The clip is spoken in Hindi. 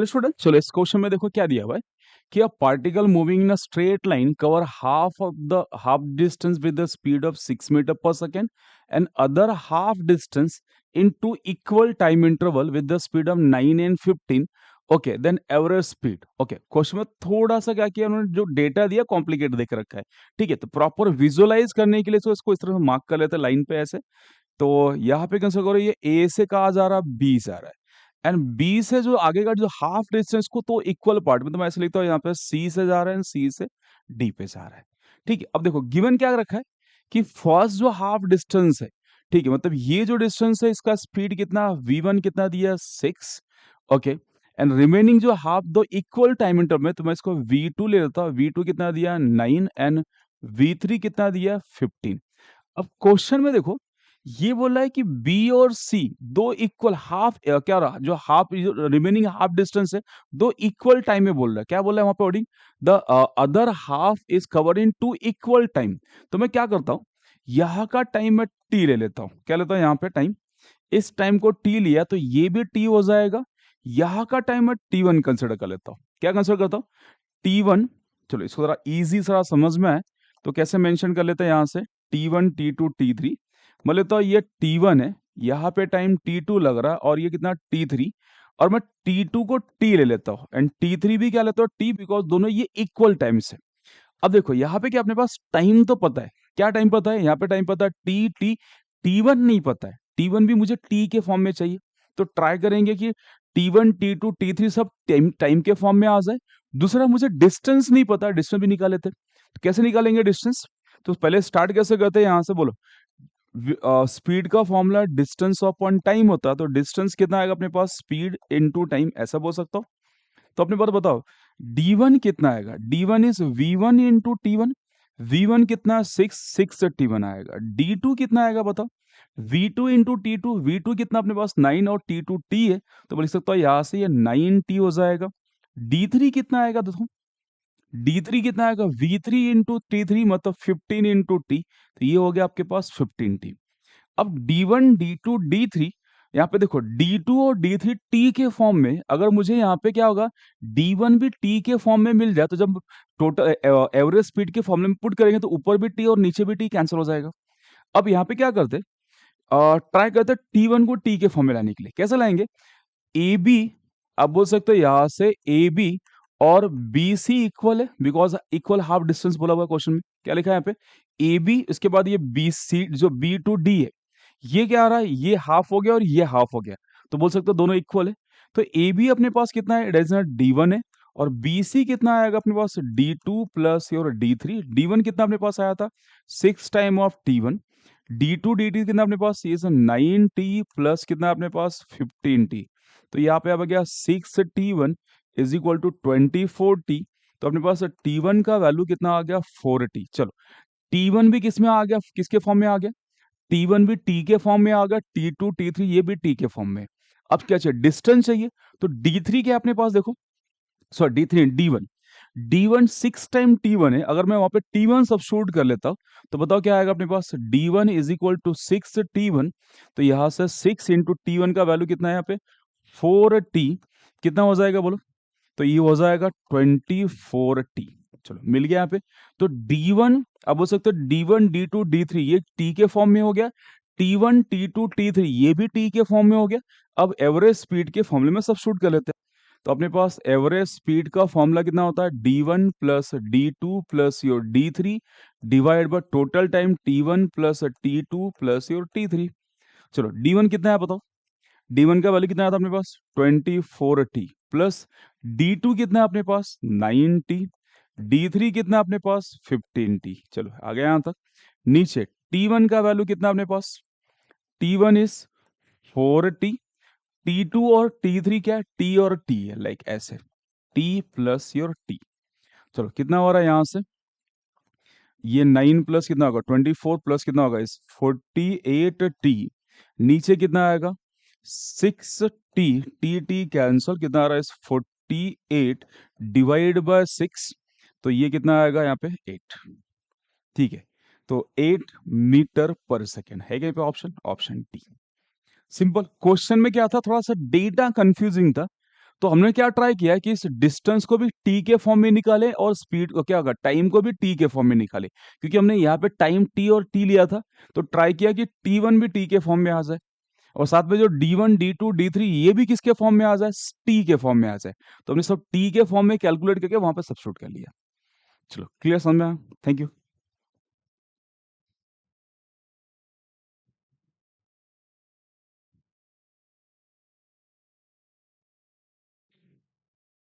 स्टूडेंट चलो इस क्वेश्चन में देखो क्या दिया हुआ है कि a particle moving in a straight line cover half distance with the speed of 6 metre per second and other half distance in two equal time interval with the speed of 9 and 15। Okay then average speed. Okay question में थोड़ा सा क्या किया उन्होंने, जो डेटा दिया कॉम्प्लिकेट देख रखा है। ठीक है, तो प्रॉपर विजुअलाइज करने के लिए तो इसको इस तरह से मार्क कर लेते हैं लाइन पे ऐसे। तो यहाँ पे कंसिडर करो ये ए से कहा जा रहा है बी से आ रहा है, एंड बी से जो आगे का जो हाफ डिस्टेंस को तो इक्वल पार्ट में, तो मैं ऐसे लिखता हूँ यहाँ पे सी से जा रहा है, सी से डी पे जा रहा है। ठीक है, अब देखो गिवन क्या रखा है कि फर्स्ट जो हाफ डिस्टेंस है, ठीक है, मतलब ये जो डिस्टेंस है इसका स्पीड कितना, v1 कितना दिया 6। ओके, एंड रिमेनिंग जो हाफ दो इक्वल टाइम इंटरवल में, तो मैं इसको v2 ले लेता हूँ, v2 कितना दिया 9 एंड v3 कितना दिया 15। अब क्वेश्चन में देखो ये बोल रहा है कि बी और सी दो इक्वल हाफ, क्या रहा जो हाफ रिमेनिंग हाफ डिस्टेंस है दो इक्वल टाइम में बोल रहा है। क्या बोल रहा है वहां पे wording, the other half is covered in two equal time. तो मैं क्या करता हूं, यहाँ का टाइम मैं टी ले लेता हूं। क्या लेता हूं यहाँ पे टाइम, इस टाइम को टी लिया तो ये भी टी हो जाएगा। यहाँ का टाइम मैं टी1 कंसिडर कर लेता हूँ। क्या कंसिडर करता हूँ, टी1। चलो इसको जरा इजी सा समझ में आए तो कैसे मेंशन कर लेते हैं, यहाँ से टी1 टी2 टी3। मान लेता हूँ ये टी1 है, यहाँ पे टाइम टी2 लग रहा है, और ये कितना टी3, और मैं टी2 को टी ले लेता हूँ एंड टी3 भी क्या लेता हूँ टी, बिकॉज दोनों ये इक्वल टाइम से। अब देखो यहाँ पे क्या अपने पास टाइम तो पता है, क्या टाइम पता है, यहाँ पे टाइम पता है टी टी, टी1 नहीं पता है, टी1 भी मुझे टी के फॉर्म में चाहिए। तो ट्राई करेंगे कि टी1 टी2 टी3 सब टाइम टाइम के फॉर्म में आ जाए। दूसरा मुझे डिस्टेंस नहीं पता, डिस्टेंस भी निकाल लेते, तो कैसे निकालेंगे डिस्टेंस, तो पहले स्टार्ट कैसे करते हैं, यहाँ से बोलो स्पीड का फॉर्मूला डिस्टेंस अपॉन टाइम होता है, तो डिस्टेंस कितना आएगा अपने पास, स्पीड इनटू टाइम, ऐसा बोल सकता हूँ। तो अपने बात बताओ d1 कितना आएगा, d1 is v1 into T one, v1 कितना 6 से t1 आएगा। d2 कितना आएगा बताओ, v2 इंटू टी2, v2 कितना अपने पास 9 और t2 t है, तो बोल सकता हूँ यहाँ से ये 9t हो जाएगा। d3 कितना आएगा देखो, d3 कितना आएगा, v3 इंटू टी3 मतलब 15 इंटू टी, तो ये हो गया आपके पास 15t। अब d1 d2 d3, यहाँ पे देखो d2 और d3 t के फॉर्म में, अगर मुझे यहाँ पे क्या होगा d1 भी t के फॉर्म में मिल जाए, तो जब टोटल एवरेज स्पीड के फॉर्मूले में पुट करेंगे तो ऊपर भी t और नीचे भी t कैंसिल हो जाएगा। अब यहाँ पे क्या करते, ट्राई करते t1 को t के फॉर्म में लाने के लिए, कैसे लाएंगे, ए बी, आप बोल सकते हो यहाँ से ए बी और बी सी इक्वल है, बिकॉज इक्वल हाफ डिस्टेंस बोला हुआ क्वेश्चन में, क्या लिखा है यहाँ पे ए बी, इसके बाद ये बी सी जो बी टू डी है, ये क्या आ रहा है, ये हाफ हो गया और ये हाफ हो गया, तो बोल सकते हो दोनों इक्वल है। तो ए बी अपने पास कितना है, d1 है, और बी सी कितना आएगा अपने पास d2 प्लस और d3। d1 कितना अपने पास आया था 6 time of t1, d2 dt कितना अपने पास, ये 9t प्लस कितना अपने पास 15t। तो यहाँ पे आ गया 6t1 is equal to 24t। तो अपने पास t1 का वैल्यू कितना आ गया 4t। चलो t1 भी किस में आ गया, किसके फॉर्म में आ गया, t1 भी t के फॉर्म में आ गया, t2 t3 ये भी t के फॉर्म में। अब क्या चाहिए, डिस्टेंस चाहिए, तो d3 क्या अपने पास देखो, sorry D3 d1, d1 6 time t1 है, अगर मैं वहां पे t1 सब्स्टिट्यूट कर लेता हूं तो बताओ क्या आएगा अपने पास, d1 is equal to 6t1। तो यहां से 6 इंटू टी1 का वैल्यू कितना है यहाँ पे 4t, कितना हो जाएगा बोलो, तो ये हो जाएगा 24t। चलो मिल गया यहाँ पे। तो d1 अब हो सकता है d1 d2 d3 ये t के फॉर्म में हो गया, t1 t2 t3 ये भी t के फॉर्म में हो गया। अब एवरेज स्पीड के फॉर्मूले में सब्स्टिट्यूट कर लेते हैं, तो अपने पास एवरेज स्पीड का फॉर्मूला कितना होता है, d1 plus d2 plus your d3 divide by total time t1 plus t2 plus your t3। चलो d1 कितना है बताओ, d1 का वैल्यू कितना आया था अपने पास 24t प्लस d2 कितना है अपने पास 9t, d3 कितना अपने पास 15t। चलो आ गया यहां तक। नीचे t1 का वैल्यू कितना अपने पास, t1 इज 4t, t2 और t3 क्या है, t और t है, लाइक ऐसे t प्लस योर t। चलो कितना हो रहा है यहां से, ये 9 प्लस कितना होगा 24 प्लस कितना होगा इस 48t, नीचे कितना आएगा 6t, टी टी कैंसल, कितना आ रहा है इस 48 डिवाइड बाय 6, तो ये कितना आएगा यहाँ पे 8। ठीक है, तो 8 मीटर पर सेकेंड है कहीं पे option, option T. Simple question में क्या था, थोड़ा सा डेटा कंफ्यूजिंग था, तो हमने क्या ट्राई किया है कि इस डिस्टेंस को भी टी के फॉर्म में निकालें और स्पीड को क्या होगा टाइम को भी टी के फॉर्म में निकालें, क्योंकि हमने यहाँ पे टाइम टी और टी लिया था, तो ट्राई किया कि टी1 भी टी के फॉर्म में आ जाए और साथ में जो डी1 डी2 डी3 ये भी किसके फॉर्म में आ जाए, टी के फॉर्म में आ जाए। तो हमने सब टी के फॉर्म में कैलकुलेट करके वहां पे सब्स्टिट्यूट कर लिया। चलो क्लियर समझ में आया? Thank you.